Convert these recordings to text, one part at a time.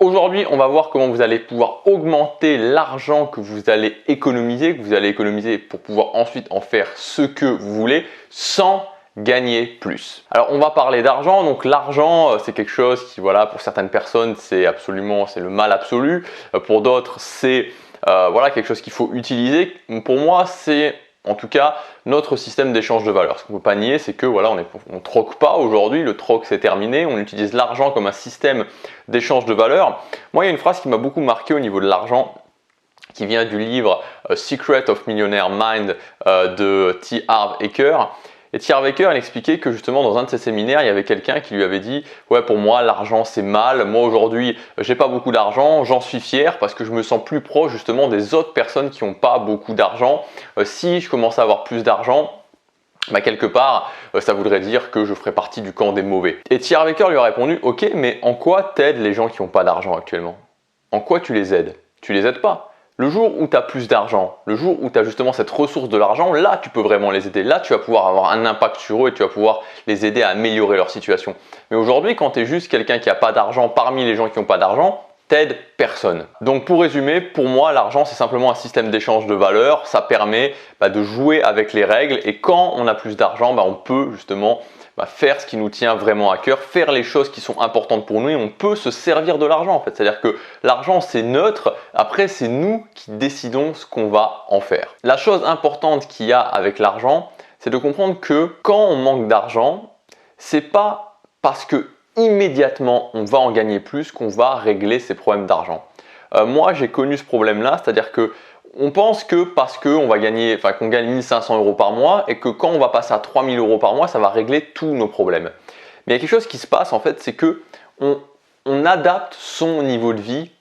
Aujourd'hui, on va voir comment vous allez pouvoir augmenter l'argent que vous allez économiser pour pouvoir ensuite en faire ce que vous voulez sans gagner plus. Alors on va parler d'argent. Donc l'argent, c'est quelque chose qui, voilà, pour certaines personnes, c'est le mal absolu. Pour d'autres, c'est quelque chose qu'il faut utiliser. Pour moi, c'est en tout cas notre système d'échange de valeur. Ce qu'on ne peut pas nier, c'est que voilà, on troque pas aujourd'hui, le troc c'est terminé, on utilise l'argent comme un système d'échange de valeur. Moi, il y a une phrase qui m'a beaucoup marqué au niveau de l'argent, qui vient du livre Secret of Millionaire Mind de T. Harv Eker. Et T. Harv Eker, il expliquait que justement dans un de ses séminaires, il y avait quelqu'un qui lui avait dit « Ouais, pour moi, l'argent c'est mal. Moi aujourd'hui, j'ai pas beaucoup d'argent. J'en suis fier parce que je me sens plus proche justement des autres personnes qui n'ont pas beaucoup d'argent. Si je commence à avoir plus d'argent, quelque part, ça voudrait dire que je ferais partie du camp des mauvais. » Et T. Harv Eker lui a répondu « Ok, mais en quoi t'aides les gens qui n'ont pas d'argent actuellement? En quoi tu les aides? Tu les aides pas. Le jour où tu as plus d'argent, le jour où tu as justement cette ressource de l'argent, là tu peux vraiment les aider. Là tu vas pouvoir avoir un impact sur eux et tu vas pouvoir les aider à améliorer leur situation. Mais aujourd'hui, quand tu es juste quelqu'un qui n'a pas d'argent parmi les gens qui n'ont pas d'argent, t'aides personne. Donc pour résumer, pour moi, l'argent c'est simplement un système d'échange de valeur. Ça permet de jouer avec les règles et quand on a plus d'argent, on peut justement faire ce qui nous tient vraiment à cœur, faire les choses qui sont importantes pour nous et on peut se servir de l'argent en fait. C'est-à-dire que l'argent c'est neutre, après c'est nous qui décidons ce qu'on va en faire. La chose importante qu'il y a avec l'argent, c'est de comprendre que quand on manque d'argent, c'est pas parce que immédiatement on va en gagner plus qu'on va régler ses problèmes d'argent. Moi j'ai connu ce problème-là, c'est-à-dire que on pense que parce qu'on qu'on gagne 1500 € par mois et que quand on va passer à 3000 € par mois, ça va régler tous nos problèmes. Mais il y a quelque chose qui se passe en fait, c'est que on adapte son niveau de vie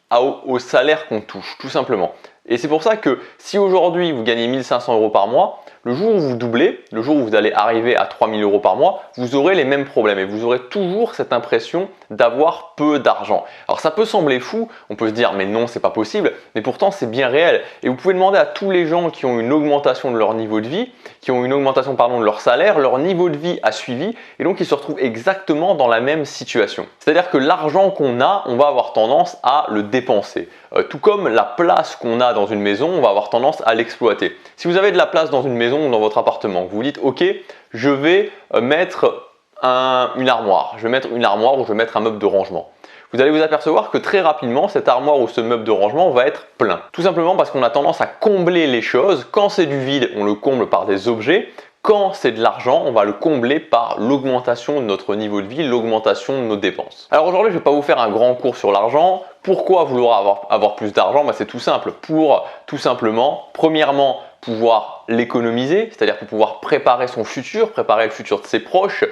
au salaire qu'on touche, tout simplement. Et c'est pour ça que si aujourd'hui vous gagnez 1500 € par mois, le jour où vous doublez, le jour où vous allez arriver à 3000 € par mois, vous aurez les mêmes problèmes et vous aurez toujours cette impression d'avoir peu d'argent. Alors ça peut sembler fou, on peut se dire mais non c'est pas possible, mais pourtant c'est bien réel. Et vous pouvez demander à tous les gens qui ont une augmentation de leur niveau de vie, qui ont une augmentation de leur salaire, leur niveau de vie a suivi et donc ils se retrouvent exactement dans la même situation. C'est-à-dire que l'argent qu'on a, on va avoir tendance à le dépenser. Tout comme la place qu'on a dans une maison, on va avoir tendance à l'exploiter. Si vous avez de la place dans une maison ou dans votre appartement, vous vous dites ok, je vais mettre une armoire, je vais mettre une armoire ou je vais mettre un meuble de rangement. Vous allez vous apercevoir que très rapidement, cette armoire ou ce meuble de rangement va être plein. Tout simplement parce qu'on a tendance à combler les choses. Quand c'est du vide, on le comble par des objets. Quand c'est de l'argent, on va le combler par l'augmentation de notre niveau de vie, l'augmentation de nos dépenses. Alors aujourd'hui, je ne vais pas vous faire un grand cours sur l'argent. Pourquoi vouloir avoir plus d'argent? C'est tout simple. Pour tout simplement, premièrement, pouvoir l'économiser, c'est-à-dire pour pouvoir préparer son futur, préparer le futur de ses proches.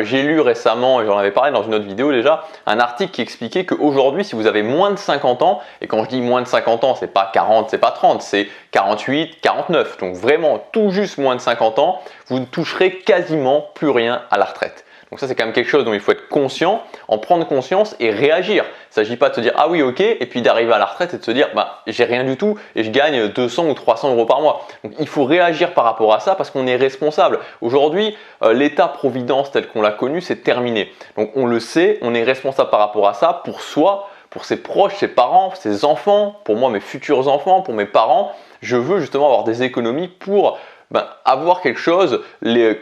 J'ai lu récemment, et j'en avais parlé dans une autre vidéo déjà, un article qui expliquait qu'aujourd'hui, si vous avez moins de 50 ans, et quand je dis moins de 50 ans, c'est pas 40, c'est pas 30, c'est 48, 49, donc vraiment tout juste moins de 50 ans, vous ne toucherez quasiment plus rien à la retraite. Donc ça c'est quand même quelque chose dont il faut être conscient, en prendre conscience et réagir. Il ne s'agit pas de se dire ah oui ok et puis d'arriver à la retraite et de se dire j'ai rien du tout et je gagne 200 ou 300 € par mois. Donc il faut réagir par rapport à ça parce qu'on est responsable. Aujourd'hui l'état-providence tel qu'on l'a connu c'est terminé. Donc on le sait, on est responsable par rapport à ça pour soi, pour ses proches, ses parents, ses enfants, pour moi mes futurs enfants, pour mes parents. Je veux justement avoir des économies pour avoir quelque chose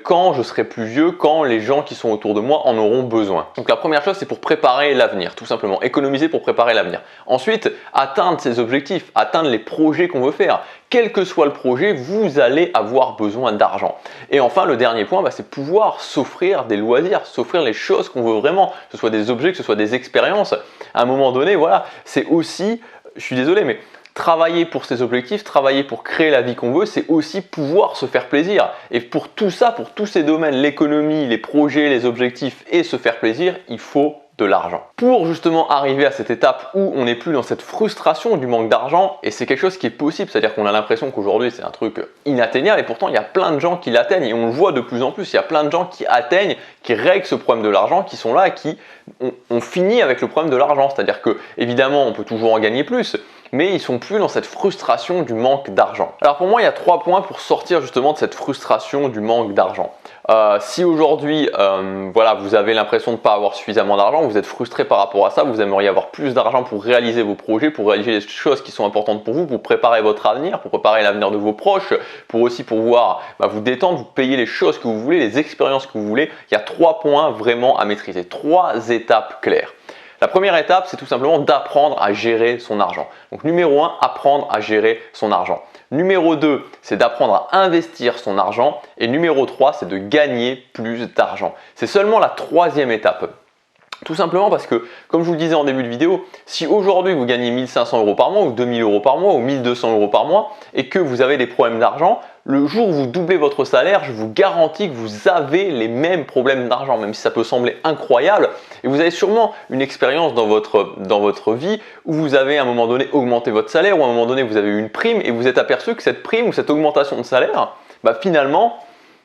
quand je serai plus vieux, quand les gens qui sont autour de moi en auront besoin. Donc la première chose c'est pour préparer l'avenir, tout simplement, économiser pour préparer l'avenir. Ensuite, atteindre ses objectifs, atteindre les projets qu'on veut faire. Quel que soit le projet, vous allez avoir besoin d'argent. Et enfin, le dernier point, c'est pouvoir s'offrir des loisirs, s'offrir les choses qu'on veut vraiment, que ce soit des objets, que ce soit des expériences. À un moment donné, voilà, c'est aussi, je suis désolé, mais travailler pour ses objectifs, travailler pour créer la vie qu'on veut, c'est aussi pouvoir se faire plaisir. Et pour tout ça, pour tous ces domaines, l'économie, les projets, les objectifs et se faire plaisir, il faut de l'argent. Pour justement arriver à cette étape où on n'est plus dans cette frustration du manque d'argent, et c'est quelque chose qui est possible, c'est-à-dire qu'on a l'impression qu'aujourd'hui c'est un truc inatteignable et pourtant il y a plein de gens qui l'atteignent et on le voit de plus en plus, il y a plein de gens qui atteignent, qui règlent ce problème de l'argent, qui sont là et qui ont fini avec le problème de l'argent, c'est-à-dire que évidemment on peut toujours en gagner plus, mais ils sont plus dans cette frustration du manque d'argent. Alors pour moi, il y a 3 points pour sortir justement de cette frustration du manque d'argent. Si aujourd'hui, vous avez l'impression de ne pas avoir suffisamment d'argent, vous êtes frustré par rapport à ça, vous aimeriez avoir plus d'argent pour réaliser vos projets, pour réaliser les choses qui sont importantes pour vous, pour préparer votre avenir, pour préparer l'avenir de vos proches, pour aussi pouvoir vous détendre, vous payer les choses que vous voulez, les expériences que vous voulez. Il y a 3 points vraiment à maîtriser, 3 étapes claires. La première étape, c'est tout simplement d'apprendre à gérer son argent. Donc numéro 1, apprendre à gérer son argent. Numéro 2, c'est d'apprendre à investir son argent. Et numéro 3, c'est de gagner plus d'argent. C'est seulement la 3e étape. Tout simplement parce que, comme je vous le disais en début de vidéo, si aujourd'hui vous gagnez 1500 € par mois ou 2000 € par mois ou 1200 € par mois et que vous avez des problèmes d'argent, le jour où vous doublez votre salaire, je vous garantis que vous avez les mêmes problèmes d'argent, même si ça peut sembler incroyable. Et vous avez sûrement une expérience dans votre vie où vous avez à un moment donné augmenté votre salaire ou à un moment donné vous avez eu une prime et vous êtes aperçu que cette prime ou cette augmentation de salaire, finalement,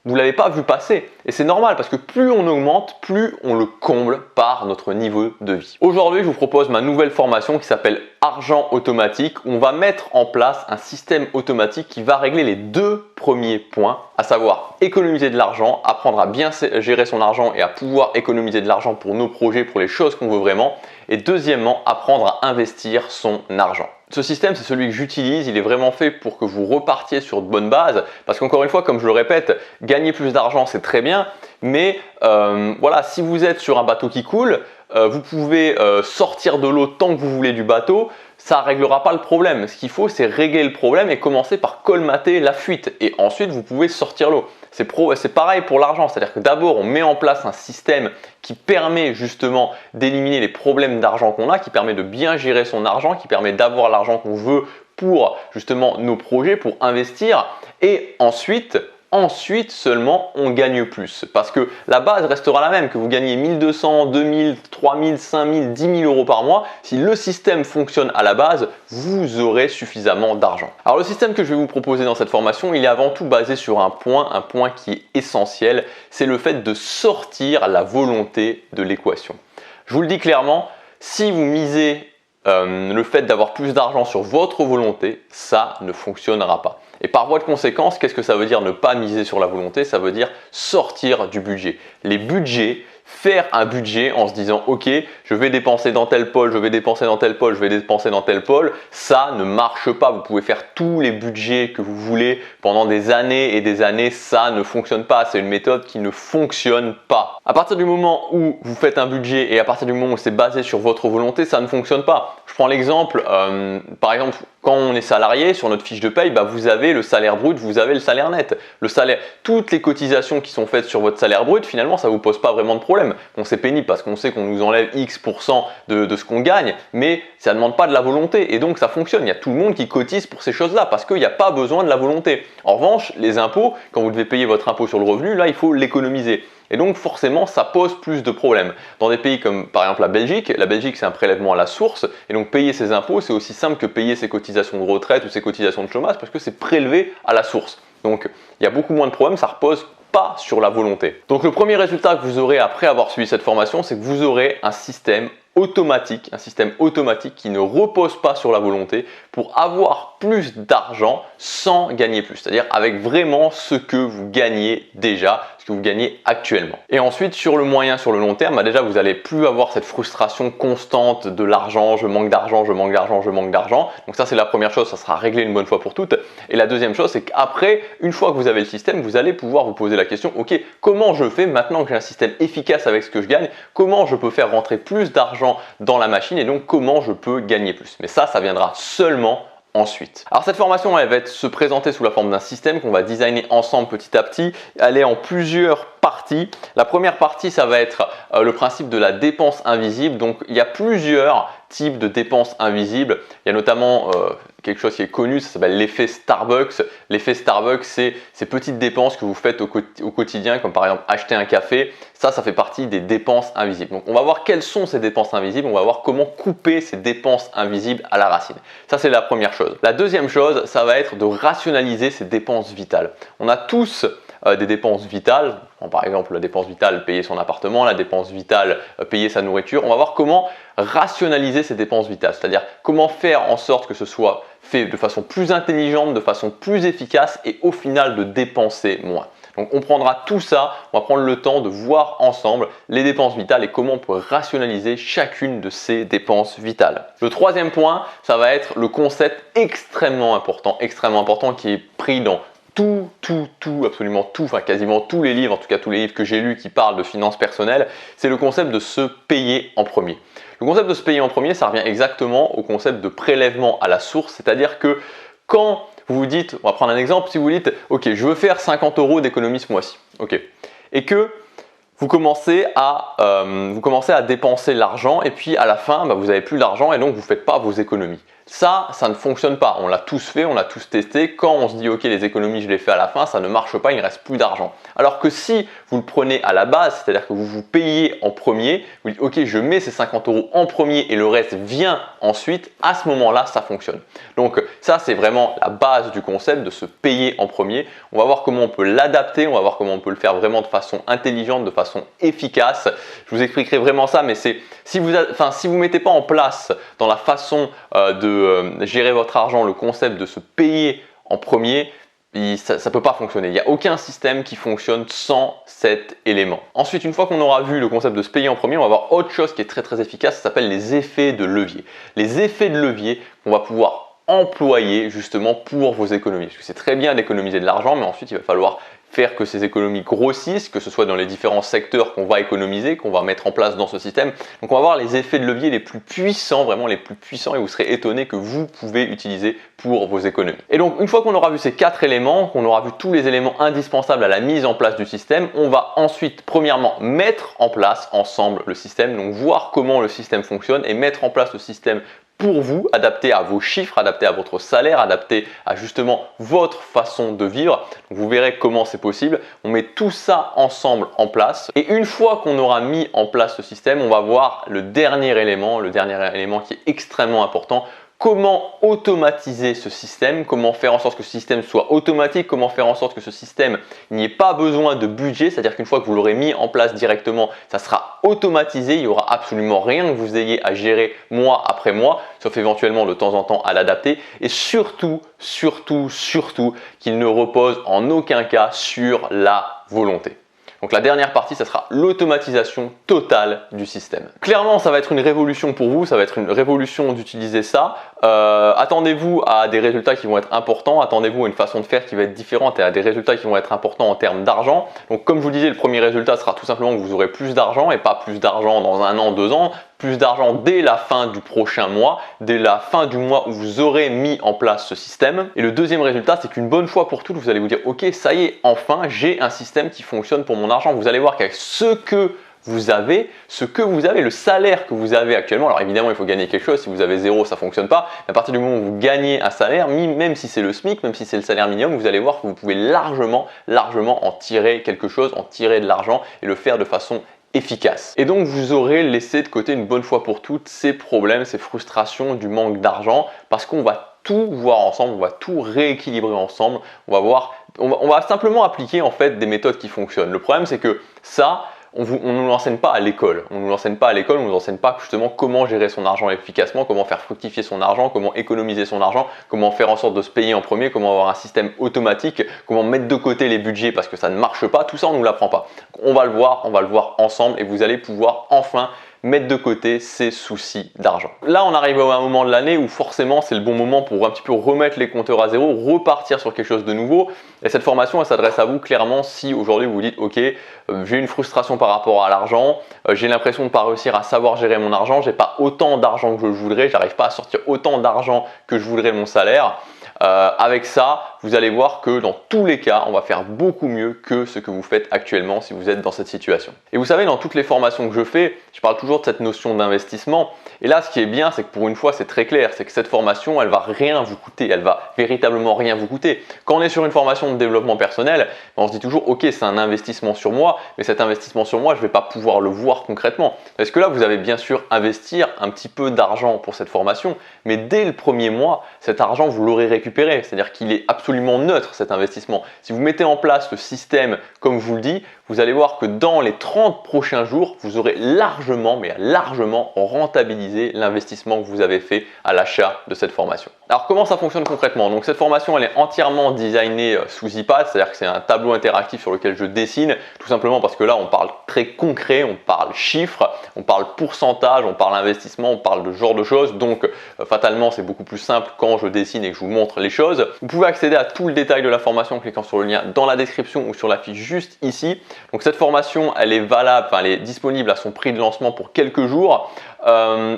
vous ne l'avez pas vu passer. Et c'est normal parce que plus on augmente, plus on le comble par notre niveau de vie. Aujourd'hui, je vous propose ma nouvelle formation qui s'appelle Argent automatique, où on va mettre en place un système automatique qui va régler les 2 premiers points, à savoir économiser de l'argent, apprendre à bien gérer son argent et à pouvoir économiser de l'argent pour nos projets, pour les choses qu'on veut vraiment. Et deuxièmement, apprendre à investir son argent. Ce système, c'est celui que j'utilise, il est vraiment fait pour que vous repartiez sur de bonnes bases, parce qu'encore une fois, comme je le répète, gagner plus d'argent, c'est très bien, mais voilà, si vous êtes sur un bateau qui coule, vous pouvez sortir de l'eau tant que vous voulez du bateau, ça ne réglera pas le problème. Ce qu'il faut, c'est régler le problème et commencer par colmater la fuite, et ensuite vous pouvez sortir l'eau. C'est pareil pour l'argent, c'est-à-dire que d'abord on met en place un système qui permet justement d'éliminer les problèmes d'argent qu'on a, qui permet de bien gérer son argent, qui permet d'avoir l'argent qu'on veut pour justement nos projets, pour investir, et ensuite seulement on gagne plus. Parce que la base restera la même, que vous gagnez 1200, 2000, 3000, 5000, 10 000 € par mois. Si le système fonctionne à la base, vous aurez suffisamment d'argent. Alors le système que je vais vous proposer dans cette formation, il est avant tout basé sur un point qui est essentiel, c'est le fait de sortir la volonté de l'équation. Je vous le dis clairement, si vous misez le fait d'avoir plus d'argent sur votre volonté, ça ne fonctionnera pas. Et par voie de conséquence, qu'est-ce que ça veut dire ne pas miser sur la volonté? Ça veut dire sortir du budget. Les budgets, faire un budget en se disant ok, je vais dépenser dans tel pôle, je vais dépenser dans tel pôle, je vais dépenser dans tel pôle, ça ne marche pas. Vous pouvez faire tous les budgets que vous voulez pendant des années et des années, ça ne fonctionne pas. C'est une méthode qui ne fonctionne pas. À partir du moment où vous faites un budget et à partir du moment où c'est basé sur votre volonté, ça ne fonctionne pas. Je prends l'exemple, par exemple, quand on est salarié, sur notre fiche de paye, vous avez le salaire brut, vous avez le salaire net. Le salaire, toutes les cotisations qui sont faites sur votre salaire brut, finalement, ça ne vous pose pas vraiment de problème. Bon, c'est pénible parce qu'on sait qu'on nous enlève X% de ce qu'on gagne, mais ça ne demande pas de la volonté et donc ça fonctionne. Il y a tout le monde qui cotise pour ces choses-là parce qu'il n'y a pas besoin de la volonté. En revanche, les impôts, quand vous devez payer votre impôt sur le revenu, là, il faut l'économiser. Et donc forcément, ça pose plus de problèmes. Dans des pays comme par exemple la Belgique c'est un prélèvement à la source et donc payer ses impôts, c'est aussi simple que payer ses cotisations de retraite ou ses cotisations de chômage parce que c'est prélevé à la source. Donc il y a beaucoup moins de problèmes, ça repose pas sur la volonté. Donc le premier résultat que vous aurez après avoir suivi cette formation, c'est que vous aurez un système automatique qui ne repose pas sur la volonté pour avoir plus d'argent sans gagner plus, c'est-à-dire avec vraiment ce que vous gagnez déjà, ce que vous gagnez actuellement. Et ensuite sur le moyen, sur le long terme, déjà vous n'allez plus avoir cette frustration constante de l'argent, je manque d'argent, je manque d'argent, je manque d'argent. Donc ça c'est la première chose, ça sera réglé une bonne fois pour toutes. Et la deuxième chose, c'est qu'après, une fois que vous avez le système, vous allez pouvoir vous poser la question, ok, comment je fais maintenant que j'ai un système efficace avec ce que je gagne, comment je peux faire rentrer plus d'argent dans la machine et donc comment je peux gagner plus. Mais ça viendra seulement ensuite. Alors cette formation, elle va se présenter sous la forme d'un système qu'on va designer ensemble petit à petit. Elle est en plusieurs parties. La première partie, ça va être le principe de la dépense invisible. Donc il y a plusieurs types de dépenses invisibles. Il y a notamment quelque chose qui est connu, ça s'appelle l'effet Starbucks. L'effet Starbucks, c'est ces petites dépenses que vous faites au quotidien, comme par exemple acheter un café. Ça fait partie des dépenses invisibles. Donc on va voir quelles sont ces dépenses invisibles, on va voir comment couper ces dépenses invisibles à la racine. Ça c'est la première chose. La deuxième chose, ça va être de rationaliser ces dépenses vitales. On a tous des dépenses vitales, par exemple la dépense vitale, payer son appartement, la dépense vitale, payer sa nourriture. On va voir comment rationaliser ces dépenses vitales, c'est-à-dire comment faire en sorte que ce soit fait de façon plus intelligente, de façon plus efficace et au final de dépenser moins. Donc on prendra tout ça, on va prendre le temps de voir ensemble les dépenses vitales et comment on peut rationaliser chacune de ces dépenses vitales. Le troisième point, ça va être le concept extrêmement important qui est pris dans absolument tout, enfin quasiment tous les livres, en tout cas tous les livres que j'ai lus qui parlent de finances personnelles, c'est le concept de se payer en premier. Le concept de se payer en premier, ça revient exactement au concept de prélèvement à la source, c'est-à-dire que quand vous vous dites, on va prendre un exemple, si vous dites, ok, je veux faire 50 € d'économie ce mois-ci, ok, et que vous commencez à dépenser l'argent et puis à la fin, vous n'avez plus d'argent et donc vous ne faites pas vos économies. Ça ne fonctionne pas. On l'a tous fait, on l'a tous testé. Quand on se dit ok, les économies je les fais à la fin, ça ne marche pas, il ne reste plus d'argent. Alors que si vous le prenez à la base, c'est-à-dire que vous vous payez en premier, vous dites ok, je mets ces 50 € en premier et le reste vient ensuite, à ce moment-là, ça fonctionne. Donc ça, c'est vraiment la base du concept de se payer en premier. On va voir comment on peut l'adapter, on va voir comment on peut le faire vraiment de façon intelligente, de façon efficace. Je vous expliquerai vraiment ça, mais si vous ne mettez pas en place dans la façon de gérer votre argent le concept de se payer en premier, ça ne peut pas fonctionner. Il n'y a aucun système qui fonctionne sans cet élément. Ensuite, une fois qu'on aura vu le concept de se payer en premier, on va voir autre chose qui est très très efficace, ça s'appelle les effets de levier. Les effets de levier qu'on va pouvoir employer justement pour vos économies. Parce que c'est très bien d'économiser de l'argent, mais ensuite il va falloir faire que ces économies grossissent, que ce soit dans les différents secteurs qu'on va économiser, qu'on va mettre en place dans ce système. Donc on va voir les effets de levier les plus puissants, vraiment les plus puissants, et vous serez étonné que vous pouvez utiliser pour vos économies. Et donc une fois qu'on aura vu ces 4 éléments, qu'on aura vu tous les éléments indispensables à la mise en place du système, on va ensuite premièrement mettre en place ensemble le système, donc voir comment le système fonctionne et mettre en place le système pour vous, adapté à vos chiffres, adapté à votre salaire, adapté à justement votre façon de vivre. Donc vous verrez comment c'est possible. On met tout ça ensemble en place. Et une fois qu'on aura mis en place ce système, on va voir le dernier élément qui est extrêmement important. Comment automatiser ce système, comment faire en sorte que ce système soit automatique, comment faire en sorte que ce système n'y ait pas besoin de budget, c'est-à-dire qu'une fois que vous l'aurez mis en place directement, ça sera automatisé, il n'y aura absolument rien que vous ayez à gérer mois après mois, sauf éventuellement de temps en temps à l'adapter, et surtout qu'il ne repose en aucun cas sur la volonté. Donc la dernière partie, ça sera l'automatisation totale du système. Clairement, ça va être une révolution pour vous, ça va être une révolution d'utiliser ça. Attendez-vous à des résultats qui vont être importants, attendez-vous à une façon de faire qui va être différente et à des résultats qui vont être importants en termes d'argent. Donc comme je vous disais, le premier résultat sera tout simplement que vous aurez plus d'argent et pas plus d'argent dans 1 an, 2 ans, plus d'argent dès la fin du prochain mois, dès la fin du mois où vous aurez mis en place ce système. Et le deuxième résultat, c'est qu'une bonne fois pour toutes, vous allez vous dire ok, ça y est, enfin j'ai un système qui fonctionne pour mon argent. Vous allez voir qu'avec ce que vous avez, le salaire que vous avez actuellement, alors évidemment il faut gagner quelque chose, si vous avez 0 ça ne fonctionne pas, mais à partir du moment où vous gagnez un salaire, même si c'est le SMIC, même si c'est le salaire minimum, vous allez voir que vous pouvez largement en tirer quelque chose, en tirer de l'argent et le faire de façon efficace. Et donc vous aurez laissé de côté une bonne fois pour toutes ces problèmes, ces frustrations du manque d'argent, parce qu'on va tout voir ensemble, on va tout rééquilibrer ensemble, on va simplement appliquer en fait des méthodes qui fonctionnent. Le problème c'est que ça, on ne nous l'enseigne pas à l'école. On ne nous enseigne pas justement comment gérer son argent efficacement, comment faire fructifier son argent, comment économiser son argent, comment faire en sorte de se payer en premier, comment avoir un système automatique, comment mettre de côté les budgets parce que ça ne marche pas. Tout ça, on ne nous l'apprend pas. On va le voir ensemble et vous allez pouvoir enfin mettre de côté ces soucis d'argent. Là, on arrive à un moment de l'année où forcément c'est le bon moment pour un petit peu remettre les compteurs à zéro, repartir sur quelque chose de nouveau. Et cette formation, elle s'adresse à vous clairement si aujourd'hui vous vous dites ok, j'ai une frustration par rapport à l'argent, j'ai l'impression de ne pas réussir à savoir gérer mon argent, j'ai pas autant d'argent que je le voudrais, j'arrive pas à sortir autant d'argent que je voudrais de mon salaire. Avec ça, vous allez voir que dans tous les cas, on va faire beaucoup mieux que ce que vous faites actuellement si vous êtes dans cette situation. Et vous savez, dans toutes les formations que je fais, je parle toujours de cette notion d'investissement. Et là, ce qui est bien, c'est que pour une fois, c'est très clair, c'est que cette formation, elle va rien vous coûter, elle va véritablement rien vous coûter. Quand on est sur une formation de développement personnel, on se dit toujours, ok, c'est un investissement sur moi, mais cet investissement sur moi, je ne vais pas pouvoir le voir concrètement. Parce que là, vous allez bien sûr investir un petit peu d'argent pour cette formation, mais dès le premier mois, cet argent, vous l'aurez récupéré. C'est-à-dire qu'il est absolument neutre, cet investissement. Si vous mettez en place le système comme je vous le dis, vous allez voir que dans les 30 prochains jours, vous aurez largement rentabilisé l'investissement que vous avez fait à l'achat de cette formation. Alors comment ça fonctionne concrètement? Donc cette formation elle est entièrement designée sous iPad, c'est-à-dire que c'est un tableau interactif sur lequel je dessine, tout simplement parce que là on parle très concret, on parle chiffres, on parle pourcentage, on parle investissement, on parle de ce genre de choses, donc fatalement c'est beaucoup plus simple quand je dessine et que je vous montre les choses. Vous pouvez accéder à tout le détail de la formation en cliquant sur le lien dans la description ou sur la fiche juste ici. Donc cette formation elle est valable, elle est disponible à son prix de lancement pour quelques jours.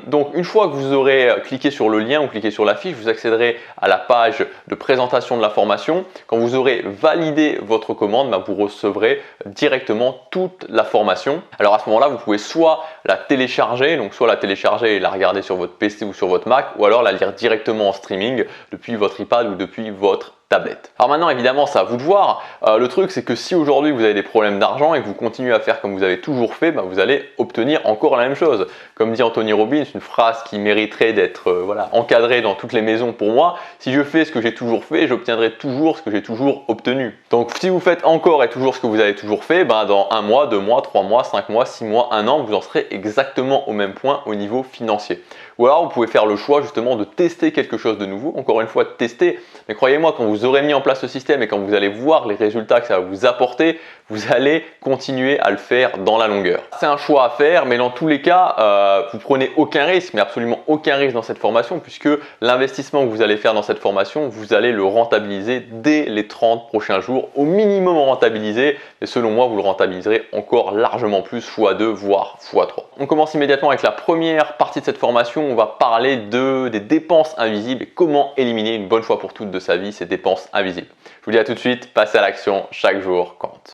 Donc une fois que vous aurez cliqué sur le lien ou cliqué sur la fiche, vous accéderez à la page de présentation de la formation. Quand vous aurez validé votre commande, vous recevrez directement toute la formation. Alors à ce moment-là, vous pouvez soit la télécharger, donc soit la télécharger et la regarder sur votre PC ou sur votre Mac, ou alors la lire directement en streaming depuis votre iPad ou depuis votre tablette. Alors maintenant évidemment c'est à vous de voir, le truc c'est que si aujourd'hui vous avez des problèmes d'argent et que vous continuez à faire comme vous avez toujours fait, vous allez obtenir encore la même chose. Comme dit Anthony Robbins, une phrase qui mériterait d'être encadrée dans toutes les maisons pour moi: si je fais ce que j'ai toujours fait, j'obtiendrai toujours ce que j'ai toujours obtenu. Donc si vous faites encore et toujours ce que vous avez toujours fait, dans 1 mois, 2 mois, 3 mois, 5 mois, 6 mois, 1 an, vous en serez exactement au même point au niveau financier. Ou alors vous pouvez faire le choix justement de tester quelque chose de nouveau, encore une fois de tester, mais croyez-moi, quand vous aurez mis en place ce système et quand vous allez voir les résultats que ça va vous apporter, vous allez continuer à le faire dans la longueur. C'est un choix à faire, mais dans tous les cas, vous prenez aucun risque, mais absolument aucun risque dans cette formation, puisque l'investissement que vous allez faire dans cette formation, vous allez le rentabiliser dès les 30 prochains jours, au minimum rentabilisé, et selon moi, vous le rentabiliserez encore largement plus, x2, voire x3. On commence immédiatement avec la première partie de cette formation. On va parler des dépenses invisibles et comment éliminer une bonne fois pour toutes de sa vie ces dépenses invisibles. Je vous dis à tout de suite, passez à l'action, chaque jour compte.